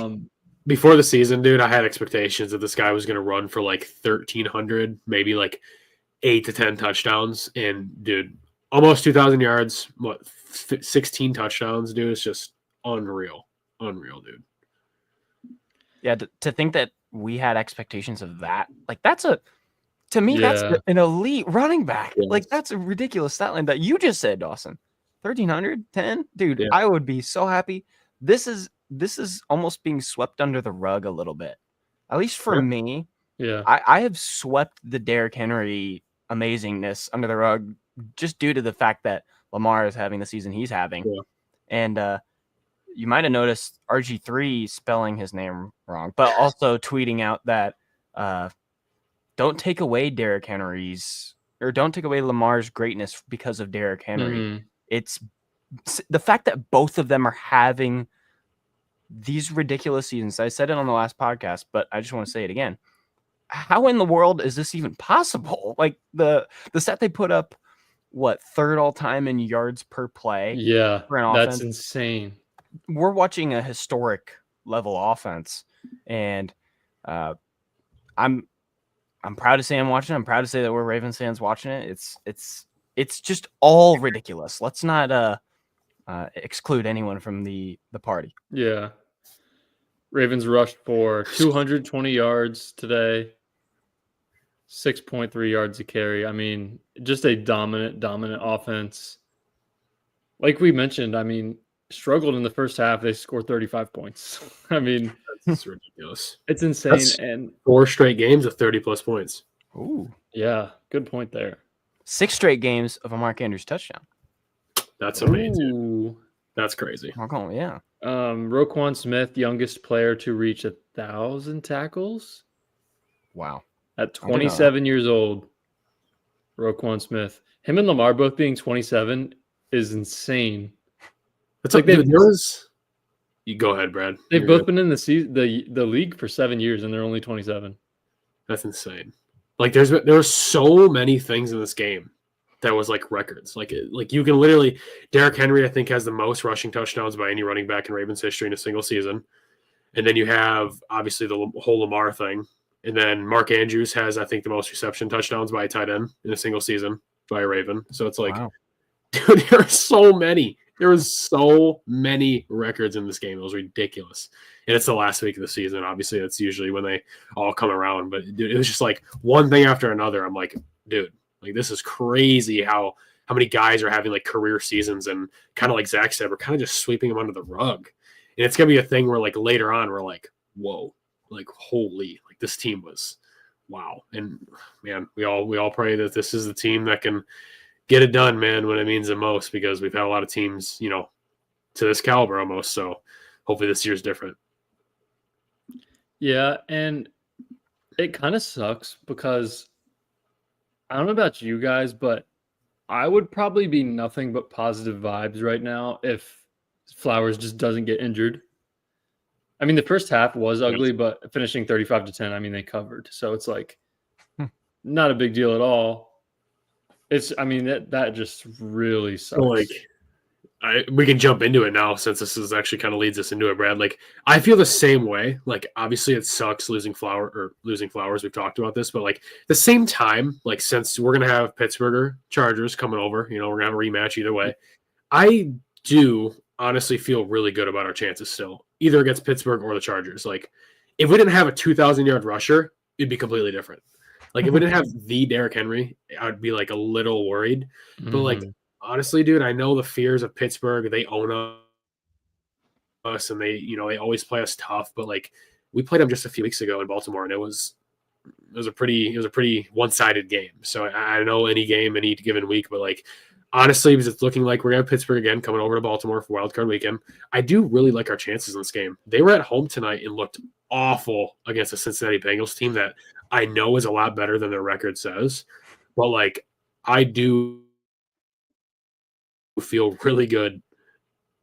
before the season, dude, I had expectations that this guy was going to run for like 1,300, maybe like 8 to 10 touchdowns. And dude, almost 2,000 yards, 16 touchdowns, dude. It's just unreal, dude. Yeah, to think that we had expectations of that, like that's an elite running back. Yes. Like that's a ridiculous stat line that you just said, Dawson. 1,310, dude. Yeah. I would be so happy. This is almost being swept under the rug a little bit, at least for me. Yeah, I have swept the Derrick Henry amazingness under the rug just due to the fact that Lamar is having the season he's having, and you might have noticed RG3 spelling his name wrong, but also tweeting out that don't take away Derrick Henry's or don't take away Lamar's greatness because of Derrick Henry. Mm-hmm. It's the fact that both of them are having these ridiculous seasons. I said it on the last podcast, but I just want to say it again. How in the world is this even possible? Like the stat they put up, third all time in yards per play? Yeah, for an that's offense? insane. We're watching a historic level offense, and I'm proud to say I'm watching it. I'm proud to say that we're Ravens fans watching it. It's just all ridiculous. Let's not exclude anyone from the party. Yeah. Ravens rushed for 220 yards today, 6.3 yards a carry. I mean, just a dominant offense. Like we mentioned, I mean, struggled in the first half. They scored 35 points. I mean, that's ridiculous. It's insane. That's and 4 straight games of 30 plus points. Ooh, yeah, good point there. 6 straight games of a Mark Andrews touchdown. That's amazing. Ooh. That's crazy. Yeah. Roquan Smith, youngest player to reach 1,000 tackles. Wow. At 27 years old, Roquan Smith. Him and Lamar both being 27 is insane. It's like you go ahead, Brad. They've both been in the league for 7 years, and they're only 27. That's insane. Like there were so many things in this game that was like records. Like you can literally, Derrick Henry I think has the most rushing touchdowns by any running back in Ravens history in a single season, and then you have obviously the whole Lamar thing, and then Mark Andrews has I think the most reception touchdowns by a tight end in a single season by a Raven. So it's like, dude, there are so many. There was so many records in this game. It was ridiculous. And it's the last week of the season. Obviously, that's usually when they all come around. But dude, it was just like one thing after another. I'm like, dude, like this is crazy how many guys are having like career seasons. And kind of like Zach said, we're kind of just sweeping them under the rug. And it's going to be a thing where like later on, we're like, whoa, like holy, like this team was wow. And man, we all pray that this is the team that can get it done, man, when it means the most, because we've had a lot of teams, to this caliber almost. So hopefully this year's different. Yeah, and it kind of sucks because I don't know about you guys, but I would probably be nothing but positive vibes right now if Flowers just doesn't get injured. I mean, the first half was ugly, but finishing 35-10, I mean, they covered. So it's like not a big deal at all. I mean, that just really sucks. Well, like, we can jump into it now since this is actually kind of leads us into it, Brad. Like, I feel the same way. Like, obviously, it sucks losing Flowers. We've talked about this, but like the same time, like since we're gonna have Pittsburgh or Chargers coming over, we're gonna have a rematch either way. I do honestly feel really good about our chances still, either against Pittsburgh or the Chargers. Like, if we didn't have a 2,000-yard rusher, it'd be completely different. Like, if we didn't have the Derrick Henry, I'd be like a little worried. But like, honestly, dude, I know the fears of Pittsburgh. They own us, and they always play us tough. But like, we played them just a few weeks ago in Baltimore, and it was a pretty one-sided game. So I know any game, any given week, but like, honestly, because it's looking like we're gonna have Pittsburgh again coming over to Baltimore for Wild Card Weekend. I do really like our chances in this game. They were at home tonight and looked awful against the Cincinnati Bengals team that I know is a lot better than their record says. But like, I do feel really good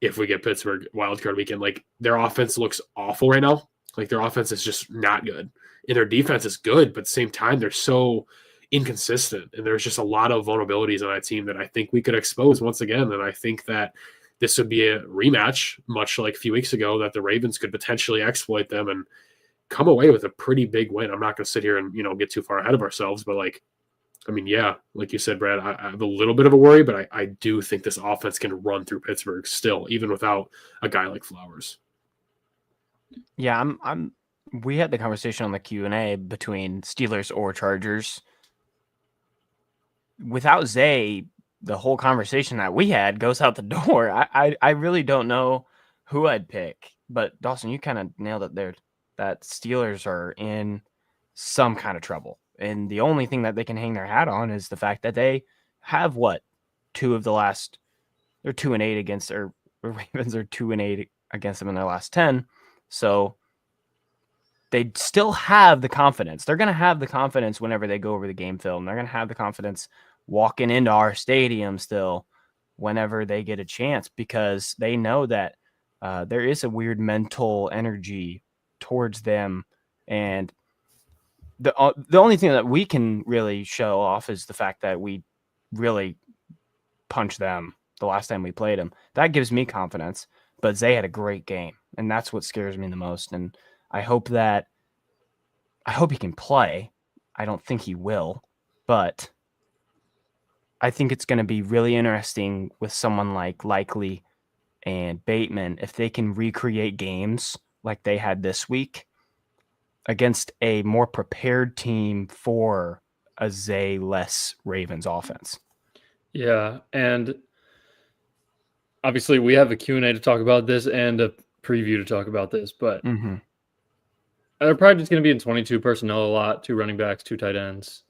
if we get Pittsburgh Wild Card Weekend. Like, their offense looks awful right now. Like, their offense is just not good, and their defense is good, but at the same time, they're so inconsistent, and there's just a lot of vulnerabilities on that team that I think we could expose once again. And I think that this would be a rematch, much like a few weeks ago, that the Ravens could potentially exploit them and come away with a pretty big win. I'm not going to sit here and get too far ahead of ourselves, but like, I mean, yeah, like you said, Brad, I have a little bit of a worry, but I do think this offense can run through Pittsburgh still, even without a guy like Flowers. Yeah, we had the conversation on the Q&A between Steelers or Chargers. Without Zay, the whole conversation that we had goes out the door. I really don't know who I'd pick, but Dawson, you kind of nailed it there. That Steelers are in some kind of trouble, and the only thing that they can hang their hat on is the fact that they have they're 2-8 against, or Ravens are 2-8 against them in their last 10. So they still have the confidence. They're going to have the confidence whenever they go over the game film. They're going to have the confidence walking into our stadium still whenever they get a chance, because they know that there is a weird mental energy towards them. And the only thing that we can really show off is the fact that we really punched them the last time we played them. That gives me confidence. But Zay had a great game, and that's what scares me the most. And I hope he can play. I don't think he will, but I think it's going to be really interesting with someone like Likely and Bateman if they can recreate games like they had this week against a more prepared team for a Zay-less Ravens offense. Yeah, and obviously we have a Q&A to talk about this and a preview to talk about this, but they're probably just going to be in 22 personnel a lot, 2 running backs, 2 tight ends.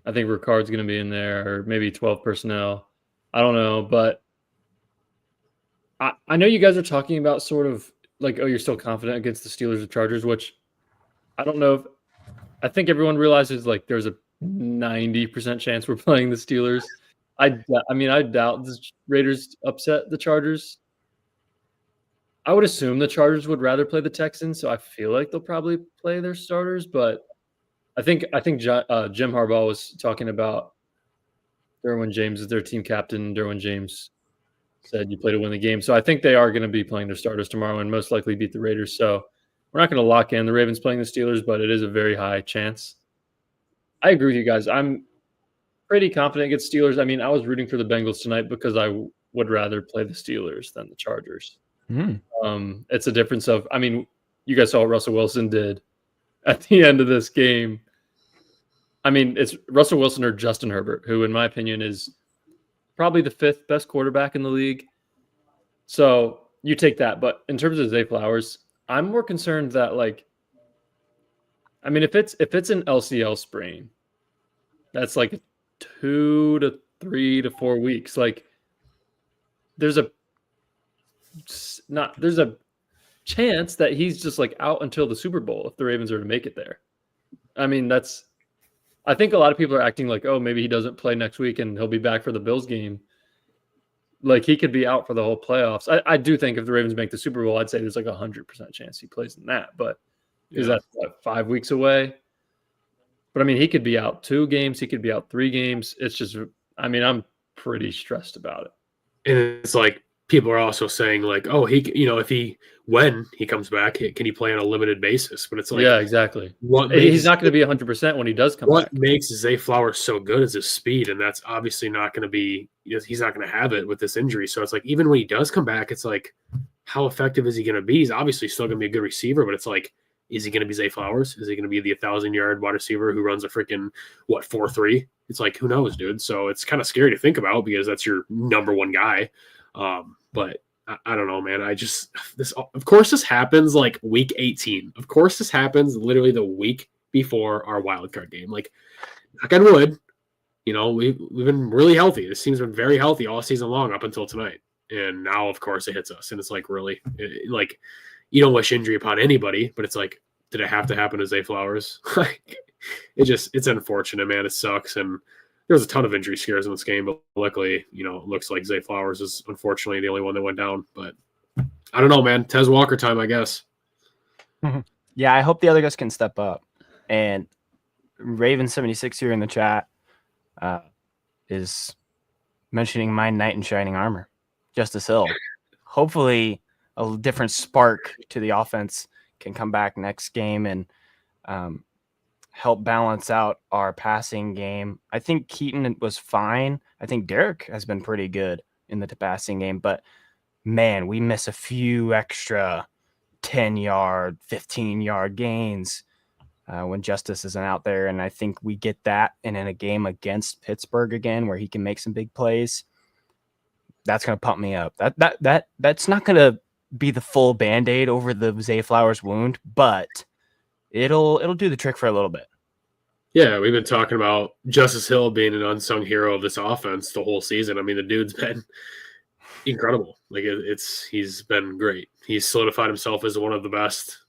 I think Ricard's going to be in there, or maybe 12 personnel. I don't know, but I know you guys are talking about sort of like, oh, you're still confident against the Steelers or Chargers, which I don't know if I think everyone realizes like there's a 90% chance we're playing the Steelers. I doubt the Raiders upset the Chargers. I would assume the Chargers would rather play the Texans, so I feel like they'll probably play their starters. But I think Jim Harbaugh was talking about Derwin James is their team captain. Derwin James said you play to win the game. So I think they are going to be playing their starters tomorrow and most likely beat the Raiders. So we're not going to lock in the Ravens playing the Steelers, but it is a very high chance. I agree with you guys. I'm pretty confident against Steelers. I mean, I was rooting for the Bengals tonight because I would rather play the Steelers than the Chargers. It's a difference of, I mean, you guys saw what Russell Wilson did at the end of this game. I mean, it's Russell Wilson or Justin Herbert, who, in my opinion, is probably the 5th best quarterback in the league. So you take that. But in terms of Zay Flowers, I'm more concerned that, like, I mean, if it's an LCL sprain, that's like 2 to 3 to 4 weeks. Like, there's a chance that he's just like out until the Super Bowl if the Ravens are to make it there. I mean, I think a lot of people are acting like, oh, maybe he doesn't play next week and he'll be back for the Bills game. Like, he could be out for the whole playoffs. I do think if the Ravens make the Super Bowl, I'd say there's like 100% chance he plays in that. But is that 5 weeks away? But, I mean, he could be out 2 games. He could be out 3 games. It's just – I mean, I'm pretty stressed about it. And it's like people are also saying like, oh, when he comes back, can he play on a limited basis? But it's like, yeah, exactly. He's not going to be 100% when he does come back. What makes Zay Flowers so good is his speed, and that's obviously not going to be – he's not going to have it with this injury. So it's like even when he does come back, it's like how effective is he going to be? He's obviously still going to be a good receiver, but it's like, is he going to be Zay Flowers? Is he going to be the 1,000-yard wide receiver who runs a freaking, 4.3? It's like, who knows, dude? So it's kind of scary to think about because that's your number one guy. But I don't know, man. Of course, this happens like week 18. Of course, this happens literally the week before our wild card game. Like, knock on wood, we've been really healthy. This team's been very healthy all season long up until tonight. And now, of course, it hits us. And it's like, really, like, you don't wish injury upon anybody, but it's like, did it have to happen to Zay Flowers? It's unfortunate, man. It sucks. And there was a ton of injury scares in this game, but luckily, it looks like Zay Flowers is unfortunately the only one that went down. But I don't know, man. Tez Walker time, I guess. Yeah, I hope the other guys can step up. And Raven76 here in the chat is mentioning my knight in shining armor, Justice Hill. Hopefully a different spark to the offense can come back next game and help balance out our passing game. I think Keaton was fine. I think Derek has been pretty good in the passing game, but man, we miss a few extra 10-yard, 15-yard gains when Justice isn't out there. And I think we get that. And in a game against Pittsburgh again, where he can make some big plays, that's going to pump me up. That's not going to be the full Band-Aid over the Zay Flowers wound, but it'll do the trick for a little bit. Yeah, we've been talking about Justice Hill being an unsung hero of this offense the whole season. I mean, the dude's been incredible. Like he's been great. He's solidified himself as one of the best,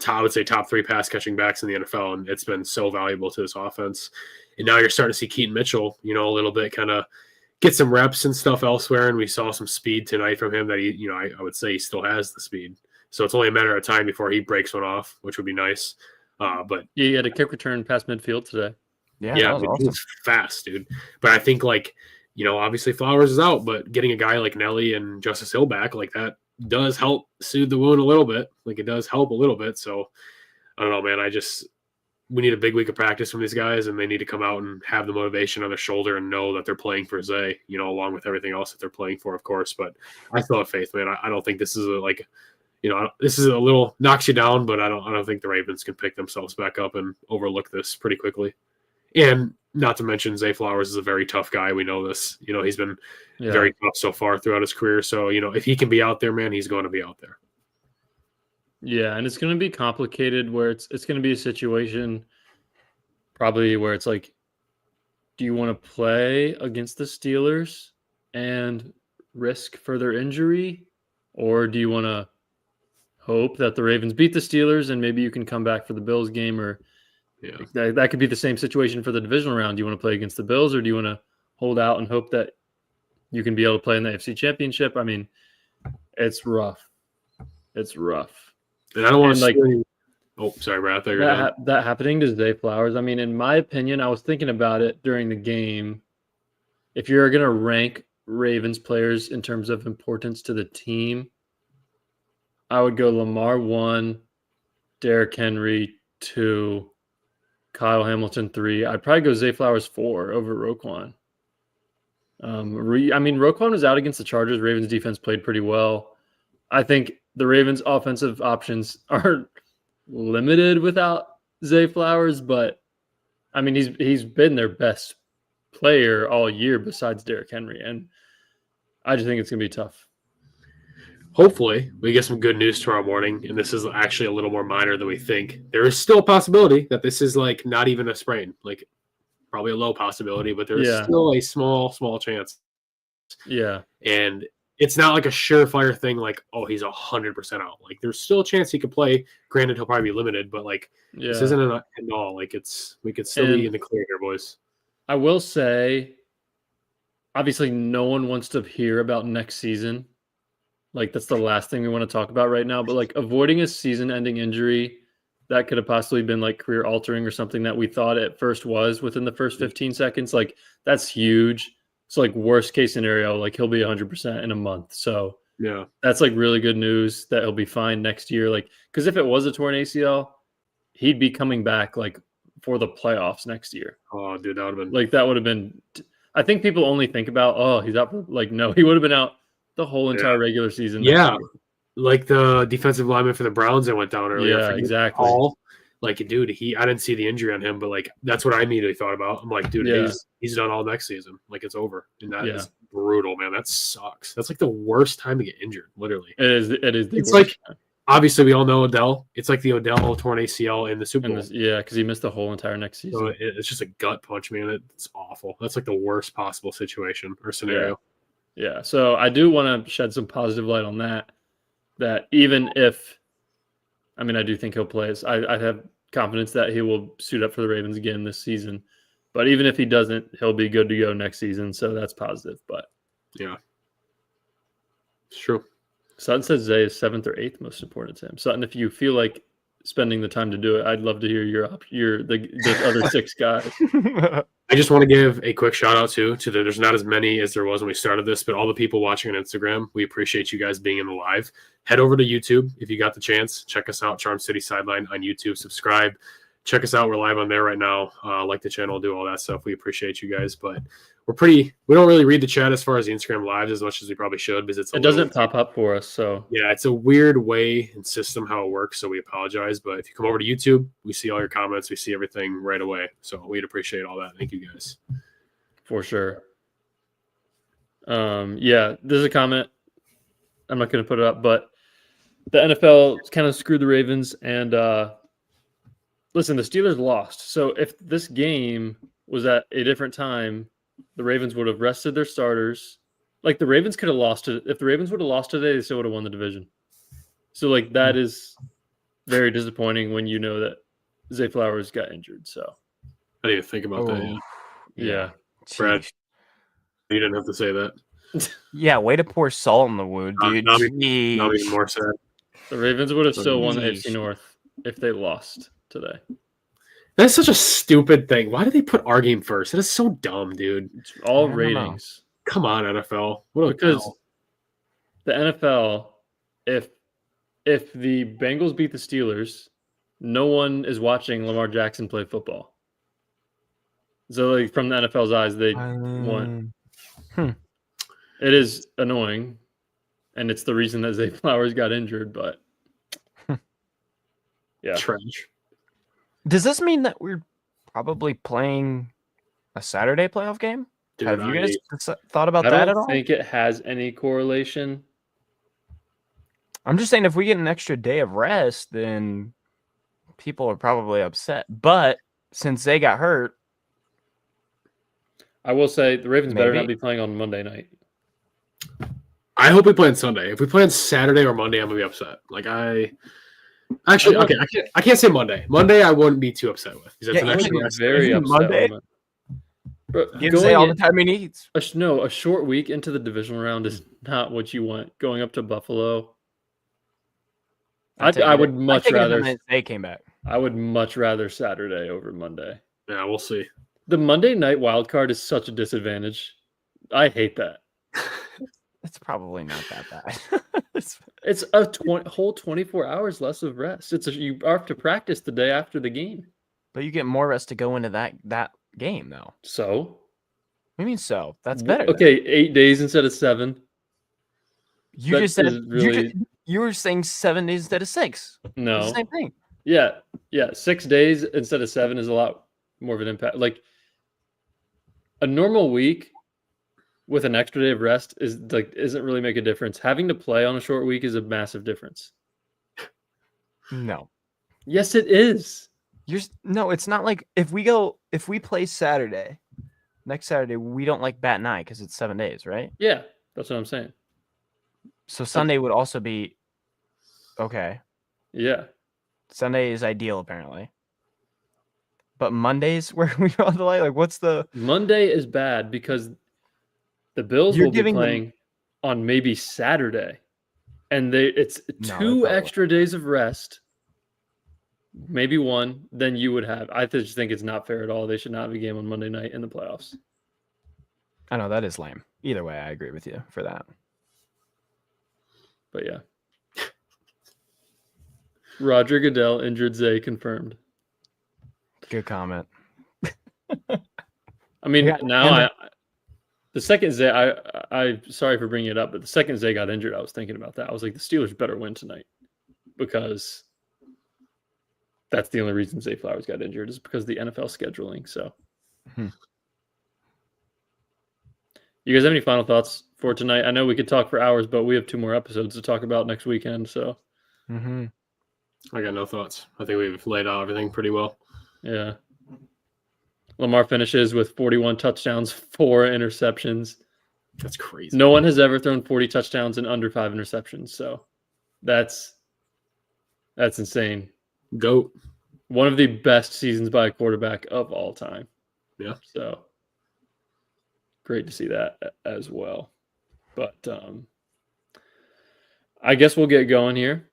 I would say top 3 pass catching backs in the NFL, and it's been so valuable to this offense. And now you're starting to see Keaton Mitchell, a little bit kind of get some reps and stuff elsewhere, and we saw some speed tonight from him that he, I would say he still has the speed. So it's only a matter of time before he breaks one off, which would be nice. But he had a kick return past midfield today. Yeah, awesome. He was fast, dude. But I think obviously Flowers is out, but getting a guy like Nelly and Justice Hill back, like that does help soothe the wound a little bit. Like it does help a little bit. So I don't know, man. We need a big week of practice from these guys, and they need to come out and have the motivation on their shoulder and know that they're playing for Zay, along with everything else that they're playing for, of course. But I still have faith, man. I don't think this is this is a little knocks you down, but I don't think the Ravens can pick themselves back up and overlook this pretty quickly. And not to mention Zay Flowers is a very tough guy. We know this. He's been very tough so far throughout his career. So, if he can be out there, man, he's going to be out there. Yeah, and it's going to be complicated where it's going to be a situation probably where it's like, do you want to play against the Steelers and risk further injury, or do you want to hope that the Ravens beat the Steelers and maybe you can come back for the Bills game? Or that could be the same situation for the divisional round. Do you want to play against the Bills, or do you want to hold out and hope that you can be able to play in the AFC Championship? I mean, it's rough. It's rough. And I don't want to sorry, Brad. That happening to Zay Flowers. I mean, in my opinion, I was thinking about it during the game. If you're going to rank Ravens players in terms of importance to the team, I would go Lamar 1, Derrick Henry 2, Kyle Hamilton 3. I'd probably go Zay Flowers 4 over Roquan. Roquan was out against the Chargers. Ravens defense played pretty well. I think the Ravens offensive options are limited without Zay Flowers, but I mean, he's been their best player all year besides Derrick Henry, and I just think it's going to be tough. Hopefully, we get some good news tomorrow morning, and this is actually a little more minor than we think. There is still a possibility that this is like not even a sprain, like probably a low possibility, but there's still a small chance. Yeah. And it's not like a surefire thing like, oh, he's 100% out. Like there's still a chance he could play. Granted, he'll probably be limited, but like this isn't an end all. Like we could still be in the clear here, boys. I will say obviously no one wants to hear about next season. Like that's the last thing we want to talk about right now. But like avoiding a season-ending injury that could have possibly been like career-altering or something that we thought at first was within the first 15 seconds, like that's huge. So like worst case scenario, like he'll be 100% in a month. So Yeah. that's like really good news that he'll be fine next year. Like because if it was a torn ACL, he'd be coming back like for the playoffs next year. Oh, dude, that would have been Like that would have been. I think people only think about he's out for like no, he would have been out the whole entire regular season. Yeah, like the defensive lineman for the Browns that went down earlier. Yeah, exactly. Paul, like, dude, I didn't see the injury on him, but like that's what I immediately thought about. I'm like, dude, he's done all next season. Like it's over, and that is brutal, man. That sucks. That's like the worst time to get injured. Literally, it is. It's like obviously we all know Odell. It's like the Odell torn ACL in the Super Bowl. Because he missed the whole entire next season. So it's just a gut punch, man. It's awful. That's like the worst possible situation or scenario. Yeah. So I do want to shed some positive light on that. That even if, I mean, I do think he'll play. I have confidence that he will suit up for the Ravens again this season. But even if he doesn't, he'll be good to go next season. So that's positive. But yeah, it's true. Sutton says Zay is 7th or 8th most important to him. Sutton, if you feel like spending the time to do it, I'd love to hear the other 6 guys. I just want to give a quick shout out to there's not as many as there was when we started this, but all the people watching on Instagram, we appreciate you guys being in the live. Head over to YouTube if you got the chance. Check us out, Charm City Sideline on YouTube. Subscribe. Check us out. We're live on there right now. Like the channel, do all that stuff. We appreciate you guys, but we don't really read the chat as far as the Instagram lives as much as we probably should because it doesn't pop up for us. So yeah, it's a weird way and system how it works. So we apologize, but if you come over to YouTube, we see all your comments. We see everything right away. So we'd appreciate all that. Thank you guys. For sure. There's a comment. I'm not going to put it up, but the NFL kind of screwed the Ravens and, listen, the Steelers lost. So if this game was at a different time, the Ravens would have rested their starters. Like the Ravens could have lost it. If the Ravens would have lost today, they still would have won the division. So like that is very disappointing when you know that Zay Flowers got injured. So I didn't even think about that. Yeah. Brad, you didn't have to say that. Yeah, way to pour salt in the wound, dude. Not even more sad. The Ravens would have still won the AFC North if they lost today. That's such a stupid thing. Why did they put our game first? That is so dumb, dude. It's all ratings. Come on, NFL. Because the NFL, if the Bengals beat the Steelers, no one is watching Lamar Jackson play football. So, like from the NFL's eyes, they won. It is annoying, and it's the reason that Zay Flowers got injured. But yeah, trash. Does this mean that we're probably playing a Saturday playoff game? Dude, Have you guys thought about that at all? I don't think it has any correlation. I'm just saying if we get an extra day of rest, then people are probably upset. But since they got hurt, I will say the Ravens better not be playing on Monday night. I hope we play on Sunday. If we play on Saturday or Monday, I'm gonna be upset. Like I can't say Monday. Monday, I wouldn't be too upset with. Yeah, very upset. Monday. Gives Zay all the time he needs. A short week into the divisional round is not what you want. Going up to Buffalo, I would much rather. They came back. I would much rather Saturday over Monday. Yeah, we'll see. The Monday night wild card is such a disadvantage. I hate that. It's probably not that bad. It's a whole 24 hours less of rest. You have to practice the day after the game. But you get more rest to go into that game, though. So? What do you mean so? That's better. Okay, 8 days instead of 7. You just said you were saying 7 days instead of 6. No. It's the same thing. Yeah. 6 days instead of 7 is a lot more of an impact. Like a normal week with an extra day of rest isn't really make a difference. Having to play on a short week is a massive difference. No. Yes, it is. No, it's not like if we play Saturday, next Saturday, we don't like bat an eye because it's 7 days, right? Yeah, that's what I'm saying. So Sunday would also be okay. Yeah. Sunday is ideal, apparently. But Mondays where we draw the line? Like, what's the... Monday is bad because The Bills You're will be giving them- playing on maybe Saturday, and it's No, they 2 probably extra days of rest, maybe 1, than you would have. I just think it's not fair at all. They should not have a game on Monday night in the playoffs. I know that is lame. Either way, I agree with you for that. But yeah. Roger Goodell injured Zay confirmed. Good comment. I mean, Yeah, now the second Zay, I sorry for bringing it up, but the second Zay got injured, I was thinking about that. I was like, the Steelers better win tonight, because that's the only reason Zay Flowers got injured, is because of the NFL scheduling. So, You guys have any final thoughts for tonight? I know we could talk for hours, but we have 2 more episodes to talk about next weekend. So, I got no thoughts. I think we've laid out everything pretty well. yeah. Lamar finishes with 41 touchdowns, 4 interceptions. That's crazy. No one has ever thrown 40 touchdowns and under 5 interceptions. So that's insane. GOAT. One of the best seasons by a quarterback of all time. Yeah. So great to see that as well. But I guess we'll get going here.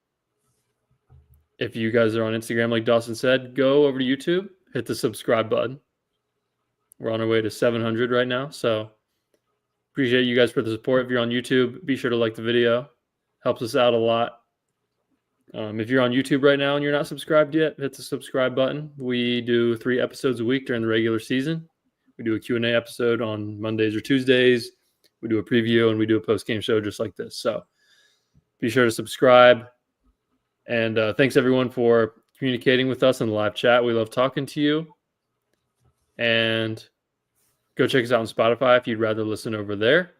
If you guys are on Instagram, like Dawson said, go over to YouTube, hit the subscribe button. We're on our way to 700 right now. So appreciate you guys for the support. If you're on YouTube, be sure to like the video. Helps us out a lot. If you're on YouTube right now and you're not subscribed yet, hit the subscribe button. We do 3 episodes a week during the regular season. We do a Q&A episode on Mondays or Tuesdays. We do a preview, and we do a post-game show just like this. So be sure to subscribe. And thanks, everyone, for communicating with us in the live chat. We love talking to you. And go check us out on Spotify if you'd rather listen over there.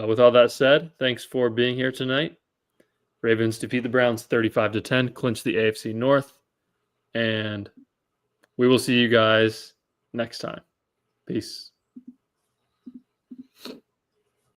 With all that said, thanks for being here tonight. Ravens defeat the Browns 35-10, clinch the AFC North. And we will see you guys next time. Peace.